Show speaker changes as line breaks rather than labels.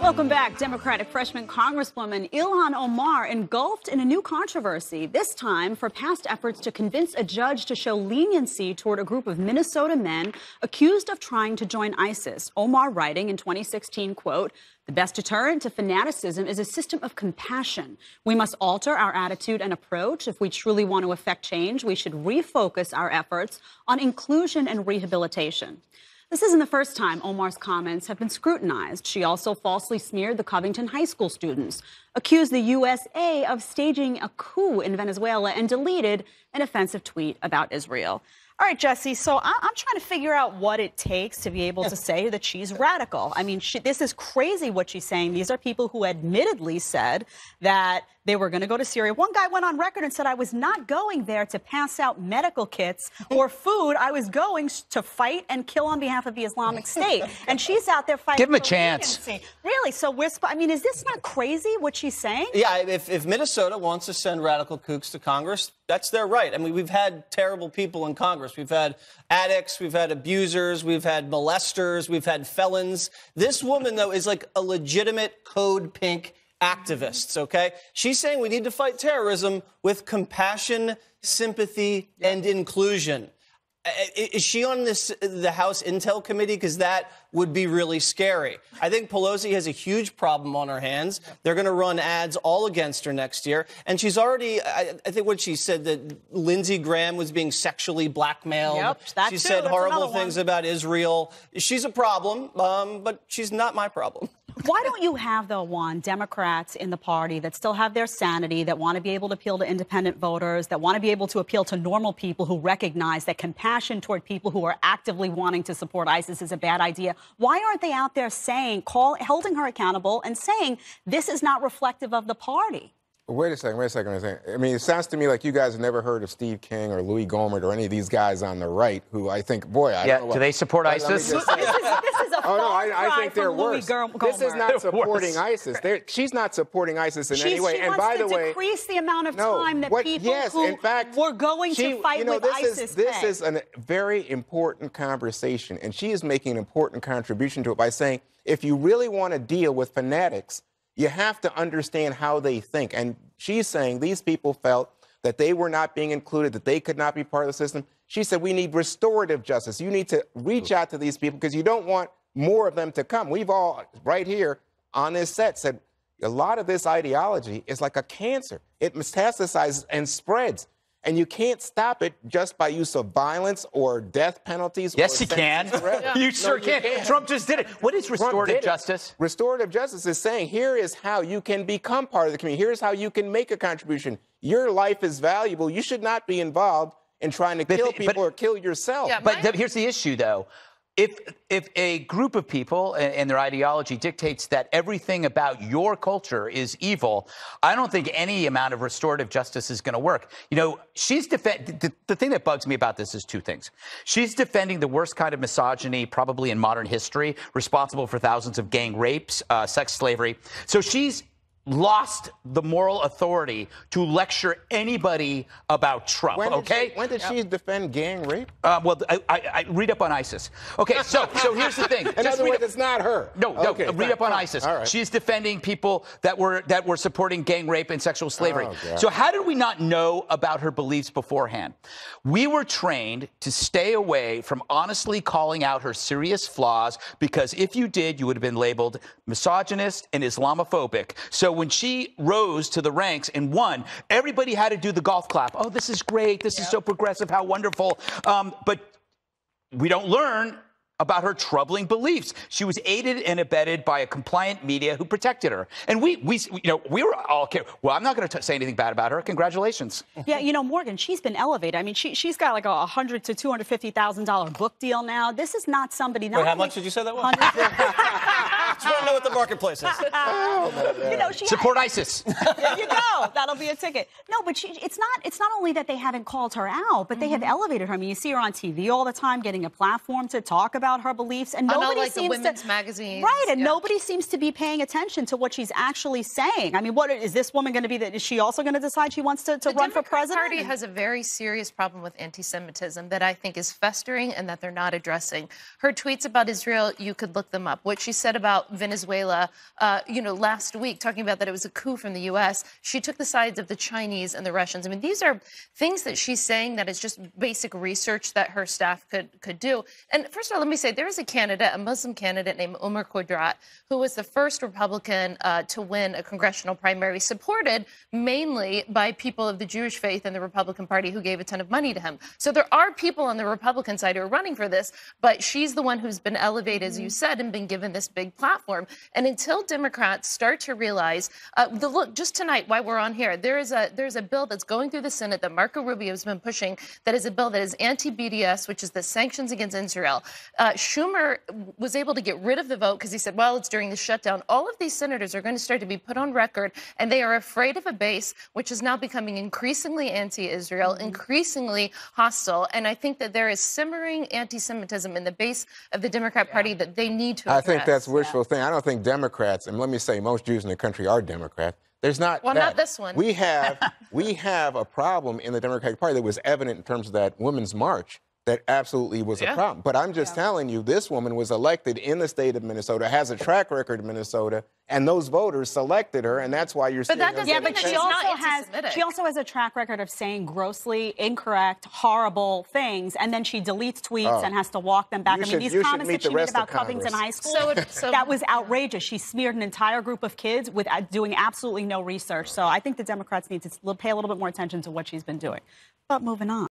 Welcome back. Democratic freshman Congresswoman Ilhan Omar engulfed in a new controversy, this time for past efforts to convince a judge to show leniency toward a group of Minnesota men accused of trying to join ISIS. Omar writing in 2016, quote, "The best deterrent to fanaticism is a system of compassion. We must alter our attitude and approach. If we truly want to affect change, we should refocus our efforts on inclusion and rehabilitation." This isn't the first time Omar's comments have been scrutinized. She also falsely smeared the Covington High School students, accused the USA of staging a coup in Venezuela, and deleted an offensive tweet about Israel. All right, Jesse, so I'm trying to figure out what it takes to be able to say that she's radical. I mean, this is crazy what she's saying. These are people who admittedly said that they were going to go to Syria. One guy went on record and said, "I was not going there to pass out medical kits or food. I was going to fight and kill on behalf of the Islamic State." And she's out there fighting.
Give him a chance.
Leniency. Really? So I mean, is this not crazy what she's saying?
Yeah, if Minnesota wants to send radical kooks to Congress, that's their right. I mean, we've had terrible people in Congress. We've had addicts, we've had abusers, we've had molesters, we've had felons. This woman, though, is like a legitimate Code Pink activist, okay? She's saying we need to fight terrorism with compassion, sympathy, and inclusion. Is she on the House Intel Committee? Because that would be really scary. I think Pelosi has a huge problem on her hands. They're going to run ads all against her next year. And she's already, I think what she said, that Lindsey Graham was being sexually blackmailed.
Yep, that
she
too.
said
That's
horrible things about Israel. She's a problem, but she's not my problem.
Why don't you have, though, Juan, Democrats in the party that still have their sanity, that want to be able to appeal to independent voters, that want to be able to appeal to normal people who recognize that compassion toward people who are actively wanting to support ISIS is a bad idea? Why aren't they out there saying, holding her accountable and saying this is not reflective of the party?
Wait a second. I mean, it sounds to me like you guys have never heard of Steve King or Louis Gohmert or any of these guys on the right who I think, boy, I don't know.
Do they support ISIS?
This is a
I think they're worse. This is not supporting ISIS. She's not supporting ISIS in any way.
And by the way, decrease the amount of time that people who were going to fight with ISIS.
This is a very important conversation, and she is making an important contribution to it by saying, if you really want to deal with fanatics, you have to understand how they think. And she's saying these people felt that they were not being included, that they could not be part of the system. She said, we need restorative justice. You need to reach out to these people because you don't want more of them to come. We've all, right here on this set, said a lot of this ideology is like a cancer. It metastasizes and spreads. And you can't stop it just by use of violence or death penalties.
Yes, you can. You sure can. Trump just did it. What is restorative justice?
Restorative justice is saying, here is how you can become part of the community. Here's how you can make a contribution. Your life is valuable. You should not be involved in trying to kill people or kill yourself.
Yeah, but here's the issue, though. If a group of people and their ideology dictates that everything about your culture is evil, I don't think any amount of restorative justice is going to work. You know, the thing that bugs me about this is two things. She's defending the worst kind of misogyny probably in modern history, responsible for thousands of gang rapes, sex slavery. So she's lost the moral authority to lecture anybody about Trump, okay?
When did she defend gang rape?
Well, I read up on ISIS. Okay, so here's the thing.
In other words, it's not her.
No, read up on ISIS.
Right.
She's defending people that were supporting gang rape and sexual slavery. So how did we not know about her beliefs beforehand? We were trained to stay away from honestly calling out her serious flaws because if you did, you would have been labeled misogynist and Islamophobic. So when she rose to the ranks and won, everybody had to do the golf clap. Oh, this is great. This is so progressive. How wonderful. But we don't learn about her troubling beliefs. She was aided and abetted by a compliant media who protected her. And we were all okay. Well, I'm not going to say anything bad about her. Congratulations.
Yeah, you know, Morgan, she's been elevated. I mean, she's got like a $100,000 to $250,000 book deal now. This is not somebody.
Wait, how much did you say that was? I just want to know what the marketplace is.
You know,
support ISIS.
There you go. That'll be a ticket. No, but it's not only that they haven't called her out, but they have elevated her. I mean, you see her on TV all the time, getting a platform to talk about her beliefs, and nobody seems
the women's magazines.
Right, and nobody seems to be paying attention to what she's actually saying. I mean, what is this woman going to be? Is she also going to decide she wants to run for president?
The Party has a very serious problem with anti-Semitism that I think is festering and that they're not addressing. Her tweets about Israel, you could look them up. What she said about Venezuela Venezuela, last week, talking about that it was a coup from the U.S. She took the sides of the Chinese and the Russians. I mean, these are things that she's saying that is just basic research that her staff could do. And first of all, let me say, there is a candidate, a Muslim candidate named Omar Qudrat, who was the first Republican to win a congressional primary, supported mainly by people of the Jewish faith in the Republican Party who gave a ton of money to him. So there are people on the Republican side who are running for this, but she's the one who's been elevated, as you said, and been given this big platform. And until Democrats start to realize, look, just tonight, while we're on here, there's a bill that's going through the Senate that Marco Rubio has been pushing, that is a bill that is anti-BDS, which is the sanctions against Israel. Schumer was able to get rid of the vote because he said, well, it's during the shutdown. All of these senators are going to start to be put on record, and they are afraid of a base which is now becoming increasingly anti-Israel, increasingly hostile. And I think that there is simmering anti-Semitism in the base of the Democrat Party that they need to address.
I think that's wishful thinking. I don't think Democrats, and let me say, most Jews in the country are Democrats. There's not.
Well, not this one.
We have a problem in the Democratic Party that was evident in terms of that women's march. That absolutely was a problem. But I'm just telling you, this woman was elected in the state of Minnesota, has a track record in Minnesota, and those voters selected her, and that's why you're seeing her.
Yeah, but she also has a track record of saying grossly incorrect, horrible things, and then she deletes tweets and has to walk them back. These comments that she made about Covington High School, that was outrageous. She smeared an entire group of kids without doing absolutely no research. So I think the Democrats need to pay a little bit more attention to what she's been doing. But moving on.